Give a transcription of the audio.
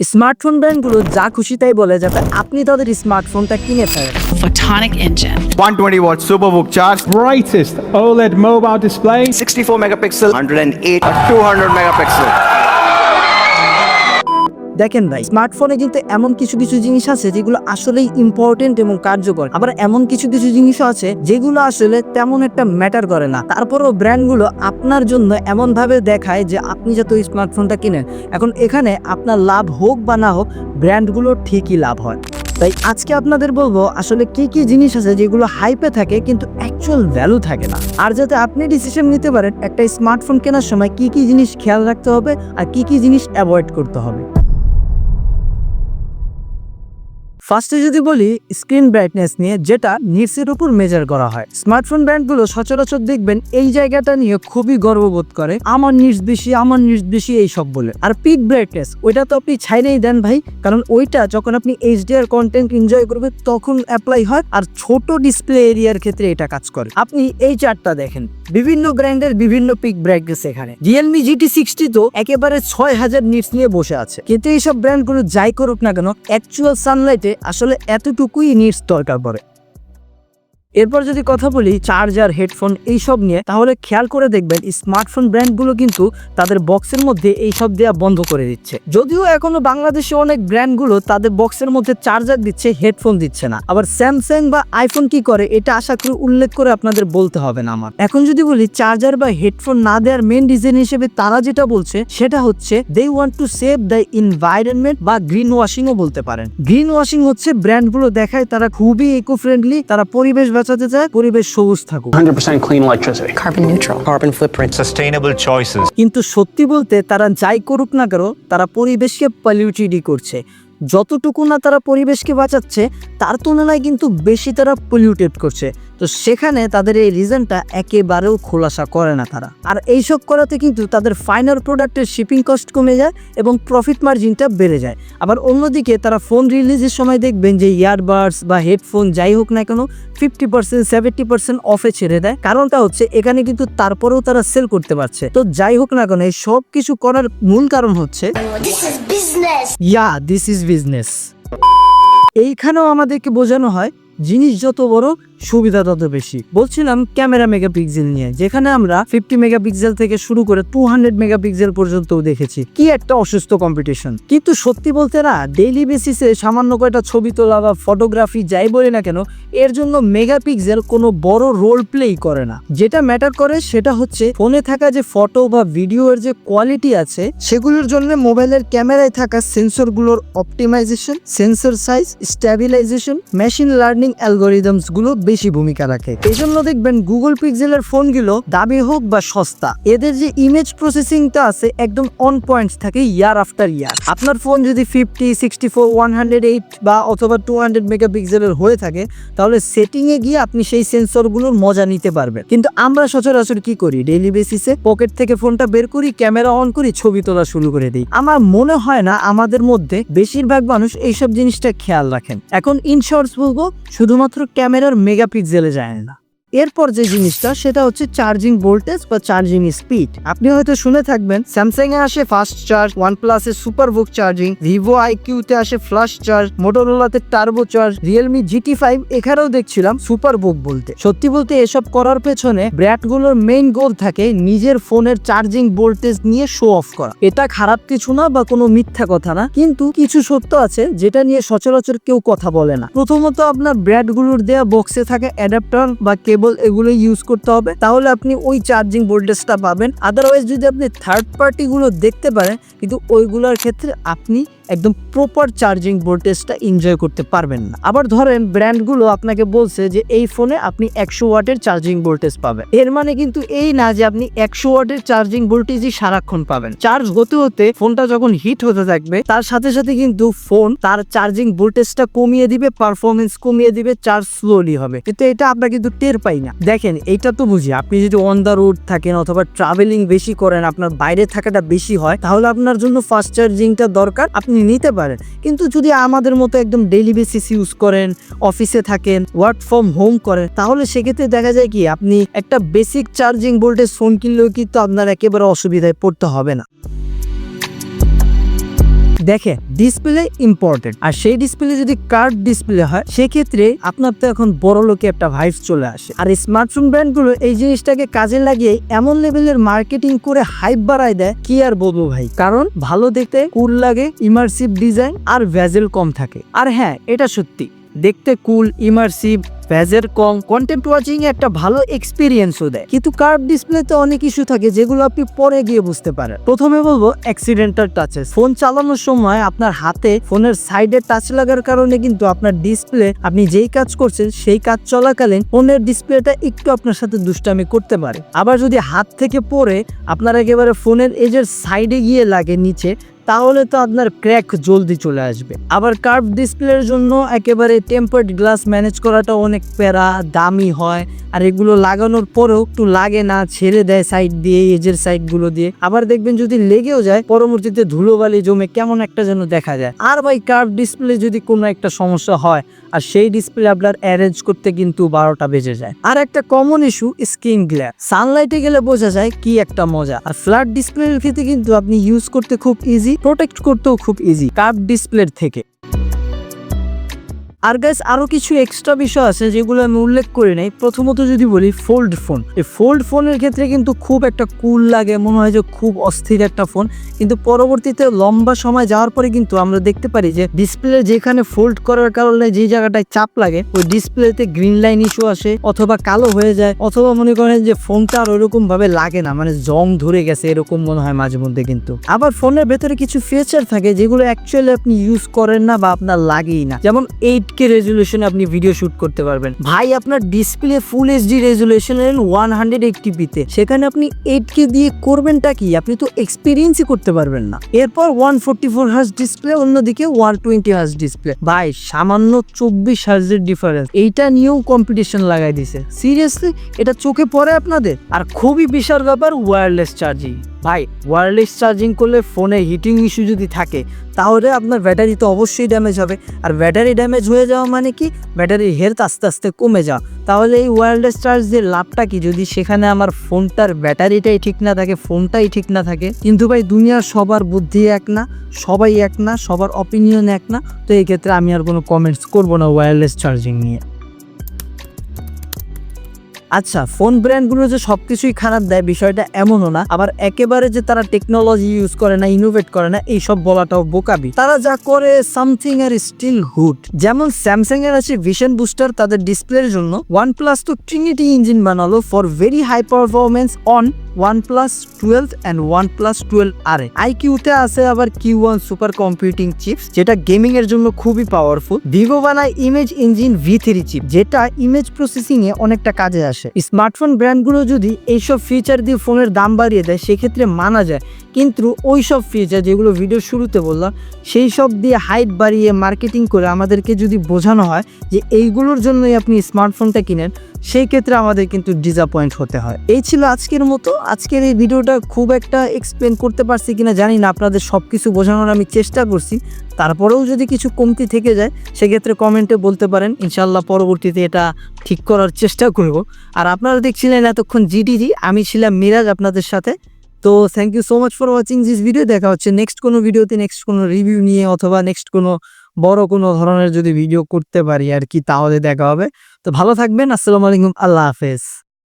Smartphone ব্র্যান্ডগুলো যা খুশি তাই বলে যাতে আপনি তাদের স্মার্টফোনটা কিনে ফেলেন। Photonic engine, 120 watt superbook charge, brightest OLED mobile display, 64 megapixel, 108, 200 megapixel. দেখেন ভাই, স্মার্টফোনে কিন্তু এমন কিছু কিছু জিনিস আছে যেগুলো আসলেই ইম্পর্টেন্ট এবং কার্যকর, আবার এমন কিছু কিছু জিনিসও আছে যেগুলো আসলে তেমন একটা ম্যাটার করে না। তারপরেও ব্র্যান্ডগুলো আপনার জন্য এমন ভাবে দেখায় যে আপনি যাতে ওই স্মার্টফোনটা কিনেন। এখন এখানে আপনার লাভ হোক বা না হোক, ব্র্যান্ডগুলো ঠিকই লাভ হয়। তাই আজকে আপনাদের বলবো আসলে কি কি জিনিস আছে যেগুলো হাইপে থাকে কিন্তু অ্যাকচুয়াল ভ্যালু থাকে না, আর যাতে আপনি ডিসিশন নিতে পারেন একটা স্মার্টফোন কেনার সময় কি কি জিনিস খেয়াল রাখতে হবে আর কি কি জিনিস অ্যাভয়েড করতে হবে। ফার্স্টে যদি বলি স্ক্রিন ব্রাইটনেস নিয়ে, যেটা নিটসের উপর মেজার করা হয়। স্মার্টফোন ব্র্যান্ডগুলো সচরাচর দেখবেন এই জায়গাটা নিয়ে খুবই গর্ববোধ করে, আমার নিটস বেশি এইসব বলে। আর পিক ব্রাইটনেস, ওইটা তো আপনি ছাইরেই দেন ভাই, কারণ ওইটা যখন আপনি এইচডিআর কন্টেন্ট এনজয় করবেন তখন অ্যাপ্লাই হয়, আর ছোট ডিসপ্লে এরিয়ার ক্ষেত্রে এটা কাজ করে। আপনি এই চার্টটা দেখেন, বিভিন্ন ব্র্যান্ডের বিভিন্ন পিক ব্রাইটনেস এখানে। রিয়েলমি GT60 তো একেবারে 6000 নিটস নিয়ে বসে আছে, কিন্তু এইসব ব্র্যান্ডগুলো যাই করুক না কেন অ্যাকচুয়াল সানলাইটে আসলে এতটুকুই নিটস দরকার পড়ে। এরপর যদি কথা বলি চার্জার, হেডফোন এইসব নিয়ে, তাহলে খেয়াল করে দেখবেন স্মার্টফোন ব্র্যান্ডগুলো কিন্তু তাদের বক্সের মধ্যে এইসব দেওয়া বন্ধ করে দিচ্ছে। যদিও এখনো বাংলাদেশে অনেক ব্র্যান্ডগুলো তাদের বক্সের মধ্যে চার্জার দিচ্ছে, হেডফোন দিচ্ছে না। আবার স্যামসাং বা আইফোন কি করে এটা আশা করি উল্লেখ করে আপনাদের বলতে হবে না আমার। এখন যদি বলি চার্জার বা হেডফোন না দেওয়ার মেন রিজন হিসেবে তারা যেটা বলছে সেটা হচ্ছে they want to save the environment, বা গ্রিন ওয়াশিংও বলতে পারেন। গ্রিন ওয়াশিং হচ্ছে ব্র্যান্ডগুলো দেখায় তারা খুবই ইকো ফ্রেন্ডলি, তারা পরিবেশ বাঁচাতে চায়, পরিবেশ সবুজ থাকুক, 100% clean electricity, carbon neutral, carbon footprint, sustainable choices. কিন্তু সত্যি বলতে তারা যাই করুক না কেন তারা পরিবেশকে পলিউটেডই করছে। যতটুকু না তারা পরিবেশকে বাঁচাচ্ছে তার তুলনায় কিন্তু বেশি তারা পলিউটেড করছে। তো সেখানে তাদের এই রিজনটা একেবারেও খোলাসা করে না তারা। আর এইসব করাতে কিন্তু তাদের ফাইনাল প্রোডাক্টের শিপিং কস্ট কমে যায় এবং প্রফিট মার্জিনটা বেড়ে যায়। আবার অন্যদিকে তারা ফোন রিলিজের সময় দেখবেন যে ইয়ারবাডস বা হেডফোন যাই হোক না কেন 50% 70% অফে ছেড়ে দেয়। কারণটা হচ্ছে এখানে কিন্তু তারপরেও তারা সেল করতে পারছে। তো যাই হোক না কেন এই সব কিছু করার মূল কারণ হচ্ছে দিস ইজ বিজনেস। এইখানেও আমাদেরকে বোঝানো হয় জিনিস যত বড় সুবিধা তত বেশি। বলছিলাম ক্যামেরা মেগাপিক্সেল নিয়ে, যেখানে আমরা 50 মেগাপিক্সেল থেকে শুরু করে 200 মেগাপিক্সেল পর্যন্ত দেখেছি। কি একটা অসুস্থ কম্পিটিশন। কিন্তু সত্যি বলতে না, ডেইলি বেসিসে সামান্য কয়টা ছবি তোলা বা ফটোগ্রাফি যাই বলি না কেন, এর জন্য মেগাপিক্সেল কোনো বড় রোল প্লেই করে না। যেটা ম্যাটার করে সেটা হচ্ছে ফোনে থাকা যে ফটো বা ভিডিওর যে কোয়ালিটি আছে সেগুলোর জন্য মোবাইলের ক্যামেরায় থাকা সেন্সরগুলোর optimization, sensor size, stabilization, machine learning algorithms গুলো বেশি ভূমিকা রাখে। এই জন্য দেখবেন গুগল পিক্সেলের ফোনগুলো দামি হোক বা সস্তা, এদের যে ইমেজ প্রসেসিংটা আছে একদম অন পয়েন্ট থাকে ইয়ার আফটার ইয়ার। আপনার ফোন যদি 50, 64, 108 বা অথবা 200 মেগাপিক্সেলের হয়ে থাকে তাহলে সেটিং এ গিয়ে আপনি সেই সেন্সরগুলোর মজা নিতে পারবেন। কিন্তু আমরা সচরাচর কি করি, ডেইলি বেসিসে পকেট থেকে ফোনটা বের করি, ক্যামেরা অন করি, ছবি তোলা শুরু করে দিই। আমার মনে হয় না আমাদের মধ্যে বেশিরভাগ মানুষ এইসব জিনিসটা খেয়াল রাখেন। এখন ইন শর্টস বলবো শুধুমাত্র ক্যামেরার মেগাপিক্সেলে যায় না। এরপর যে জিনিসটা সেটা হচ্ছে চার্জিং ভোল্টেজ বা চার্জিং স্পিড। আপনি হয়তো শুনে থাকবেন স্যামসাং এ আসে ফাস্ট চার্জ, ওয়ানপ্লাস এ সুপারবুক চার্জিং, ভিভো আইকিউ তে আসে ফ্লাশ চার্জ, মোটরোলাতে টার্বো চার্জ, রিয়েলমি GT5 এখানেও দেখছিলাম সুপারবুক বলতে। সত্যি বলতে এসব করার পেছনে ব্র্যান্ডগুলোর মেইন গোল থাকে নিজের ফোনের চার্জিং ভোল্টেজ নিয়ে শো অফ করা। এটা খারাপ কিছু না বা কোনো মিথ্যা কথা না, কিন্তু কিছু সত্য আছে যেটা নিয়ে সচরাচর কেউ কথা বলে না। প্রথমত আপনার ব্র্যান্ডগুলোর দেয়া বক্সে থাকে অ্যাডাপ্টার বা কেবল, এগুলো ইউজ করতে হবে, তাহলে আপনি ওই চার্জিং ভোল্টেজটা পাবেন। আদারওয়াইজ যদি আপনি থার্ড পার্টি গুলো দেখতে পারেন কিন্তু ওইগুলোর ক্ষেত্রে আপনি একদম প্রপার চার্জিং ভোল্টেজটা এনজয় করতে পারবেন না। আবার ধরেন ব্র্যান্ডগুলো আপনাকে বলছে যে এই ফোনে আপনি 100 ওয়াটের চার্জিং ভোল্টেজ পাবেন, এর মানে কিন্তু এই না যে আপনি 100 ওয়াটের চার্জিং ভোল্টেজই সারাক্ষণ পাবেন। চার্জ হতে হতে ফোনটা যখন হিট হতে থাকবে তার সাথে সাথে কিন্তু ফোন তার চার্জিং ভোল্টেজটা কমিয়ে দিবে, পারফরমেন্স কমিয়ে দিবে, চার্জ স্লোলি হবে। কিন্তু এটা আমরা কিন্তু টের পাই না। দেখেন এইটা তো বুঝি, আপনি যদি অন দ্য রোড থাকেন অথবা ট্রাভেলিং বেশি করেন, আপনার বাইরে থাকাটা বেশি হয়, তাহলে আপনার জন্য ফাস্ট চার্জিংটা দরকার, আপনি নিতে পারেন। কিন্তু যদি আমাদের মতো একদম ডেইলি বেসিস ইউজ করেন, অফিসে থাকেন, ওয়ার্ক ফ্রম হোম করেন, তাহলে সেক্ষেত্রে দেখা যায় কি আপনি একটা বেসিক চার্জিং ভোল্টেজ ফোন কিনলেও কিন্তু আপনার একেবারে অসুবিধায় পড়তে হবে না। দেখে ডিসপ্লে ইম্পর্টেন্ট, আর সেই ডিসপ্লে যদি কার্ভ ডিসপ্লে হয় সেক্ষেত্রে আপনার তো এখন বড় লোকে একটা ভাইবস চলে আসে। আর স্মার্টফোন ব্র্যান্ডগুলো এই জিনিসটাকে কাজে লাগিয়ে এমন লেভেলের মার্কেটিং করে হাইপ বাড়ায় দেয়, কি আর বলবো ভাই। কারণ ভালো দেখতে, কুল লাগে, ইমার্সিভ ডিজাইন আর ভেজেল কম থাকে। আর হ্যাঁ, এটা সত্যি, দেখতে কুল, immersive, bezel com, content watching a একটা ভালো এক্সপিরিয়েন্সও দেয়। কিন্তু কার্ভ ডিসপ্লেতে অনেক ইস্যু থাকে যেগুলো আপনি পরে গিয়ে বুঝতে পারেন। প্রথমে বলবো অ্যাক্সিডেন্টাল টাচেস। ফোন চালানোর সময় আপনার হাতে ফোনের সাইডে টাচ লাগার কারণে কিন্তু আপনার ডিসপ্লে, আপনি যেই কাজ করছেন সেই কাজ চলাকালীন ফোনের ডিসপ্লেটা একটু আপনার সাথে দুষ্টামি করতে পারে। আবার যদি হাত থেকে পড়ে আপনার একেবারে ফোনের এজের সাইডে গিয়ে লাগে নিচে, তাহলে তো আপনার ক্র্যাক জলদি চলে আসবে। আবার কার্ভ ডিসপ্লের জন্য একেবারে টেম্পার্ড গ্লাস ম্যানেজ করাটা অনেক প্যারা, দামি হয়। আর এগুলো লাগানোর পরেও একটু লাগে না, ছেড়ে দেয় সাইড দিয়ে, এজের সাইড গুলো দিয়ে। আবার দেখবেন যদি লেগেও যায় পরবর্তীতে ধুলোবালি জমে কেমন একটা যেন দেখা যায়। আর ভাই কার্ভ ডিসপ্লে যদি কোনো একটা সমস্যা হয় আর সেই ডিসপ্লে আপনার অ্যারেঞ্জ করতে কিন্তু 12টা বেজে যায়। আর একটা কমন ইস্যু স্ক্রিন গ্লেয়ার। সানলাইটে গেলে বোঝা যায় কি একটা মজা। আর ফ্ল্যাট ডিসপ্লের ক্ষেত্রে কিন্তু আপনি ইউজ করতে খুব ইজি, প্রোটেক্ট করতেও খুব ইজি কার্ভ ডিসপ্লের থেকে। আর গাইস, আরো কিছু এক্সট্রা বিষয় আছে যেগুলো আমি উল্লেখ করি নাই। প্রথমত যদি বলি ফোল্ড ফোন, এই ফোল্ড ফোনের ক্ষেত্রে কিন্তু খুব একটা কুল লাগে, মনে হয় যে খুব অস্থির একটা ফোন। কিন্তু পরবর্তীতে লম্বা সময় যাওয়ার পরে কিন্তু আমরা দেখতে পারি যে ডিসপ্লে যেখানে ফোল্ড করার কারণে যে জায়গাটায় চাপ লাগে ওই ডিসপ্লেতে গ্রিন লাইন ইস্যু আসে, অথবা কালো হয়ে যায়, অথবা মনে করেন যে ফোনটা আর ওরকম ভাবে লাগে না, মানে জং ধরে গেছে এরকম মনে হয় মাঝে মধ্যে। কিন্তু আবার ফোনের ভেতরে কিছু ফিচার থাকে যেগুলো অ্যাকচুয়ালি আপনি ইউজ করেন না বা আপনার লাগেই না। যেমন 8K রেজুলেশনে আপনি ভিডিও শুট করতে পারবেন। ভাই আপনার ডিসপ্লে ফুল এইচডি রেজুলেশনের 180p-তে, সেখানে আপনি 8K দিয়ে করবেনটা কি? আপনি তো এক্সপিরিয়েন্সই করতে পারবেন না। এরপর 144 হার্জ ডিসপ্লে, অন্যদিকে 120 হার্জ ডিসপ্লে। ভাই সামান্য 24 হার্জের ডিফারেন্স, এইটা নিয়েও কম্পিটিশন লাগাই দিছে। সিরিয়াসলি এটা চোখে পড়ে আপনাদের? আর খুবই বিশাল ব্যাপার ওয়্যারলেস চার্জিং। ভাই ওয়্যারলেস চার্জিং করলে ফোনে হিটিং ইস্যু যদি থাকে তাহলে আপনার ব্যাটারি তো অবশ্যই ড্যামেজ হবে। আর ব্যাটারি ড্যামেজ হয়ে যাওয়া মানে কি? ব্যাটারির হেলথ আস্তে আস্তে কমে যাওয়া। তাহলে এই ওয়্যারলেস চার্জের লাভটা কি যদি সেখানে আমার ফোনটার ব্যাটারিটাই ঠিক না থাকে, ফোনটাই ঠিক না থাকে? কিন্তু ভাই দুনিয়ার সবার বুদ্ধি এক না, সবাই এক না, সবার অপিনিয়ন এক না। তো এই ক্ষেত্রে আমি আর কোনো কমেন্টস করবো না ওয়্যারলেস চার্জিং নিয়ে। আচ্ছা, ফোন ব্র্যান্ডগুলো যে সবকিছুই খারাপ দেয় বিষয়টা এমনও না। আবার একেবারে যে তারা টেকনোলজি ইউজ করে না, ইনোভেট করে না, এইসব বলাটাও বোকাবি। তারা যা করে সামথিং আর স্টিল হুড। যেমন স্যামসাং এর আছে ভিশন বুস্টার তাদের ডিসপ্লের জন্য। OnePlus তো ট্রিনিটি ইঞ্জিন বানালো for very high performance on OnePlus 12 and OnePlus 12RA। iQতে আছে আবার Q1 সুপার কম্পিউটিং চিপস, যেটা গেমিং এর জন্য খুবই পাওয়ারফুল। ভিভো বানায় ইমেজ ইঞ্জিন V3 চিপ, যেটা ইমেজ প্রসেসিং এ অনেকটা কাজে আসে। স্মার্টফোন ব্র্যান্ডগুলো যদি এইসব ফিচার দিয়ে ফোনের দাম বাড়িয়ে দেয় সেক্ষেত্রে মানা যায়, কিন্তু ওই সব ফিচার যেগুলো ভিডিও শুরুতে বললাম সেই সব দিয়ে হাইপ বাড়িয়ে মার্কেটিং করে আমাদেরকে যদি বোঝানো হয় যে এইগুলোর জন্যই আপনি স্মার্টফোনটা কিনেন, সেই ক্ষেত্রে আমাদের কিন্তু ডিসঅ্যাপয়েন্ট হতে হয়। এই ছিল আজকের মতো। আজকের এই ভিডিওটা খুব একটা এক্সপ্লেন করতে পারছি কিনা জানি না, আপনাদের সবকিছু বোঝানোর আমি চেষ্টা করছি। তারপরেও যদি কিছু কমতি থেকে যায় সেক্ষেত্রে কমেন্টে বলতে পারেন, ইনশাল্লাহ পরবর্তীতে এটা ঠিক করার চেষ্টা করব। আর আপনারা দেখছিলেন এতক্ষণ জিটিজি, আমি ছিলাম মিরাজ আপনাদের সাথে। তো thank you so much for watching this video. দেখা হচ্ছে নেক্সট কোনো ভিডিওতে, নেক্সট কোনো রিভিউ নিয়ে, অথবা নেক্সট কোনো বড় কোনো ধরনের যদি ভিডিও করতে পারি আর কি, তাহলে দেখা হবে। তো ভালো থাকবেন। আসসালামু আলাইকুম, আল্লাহ হাফেজ।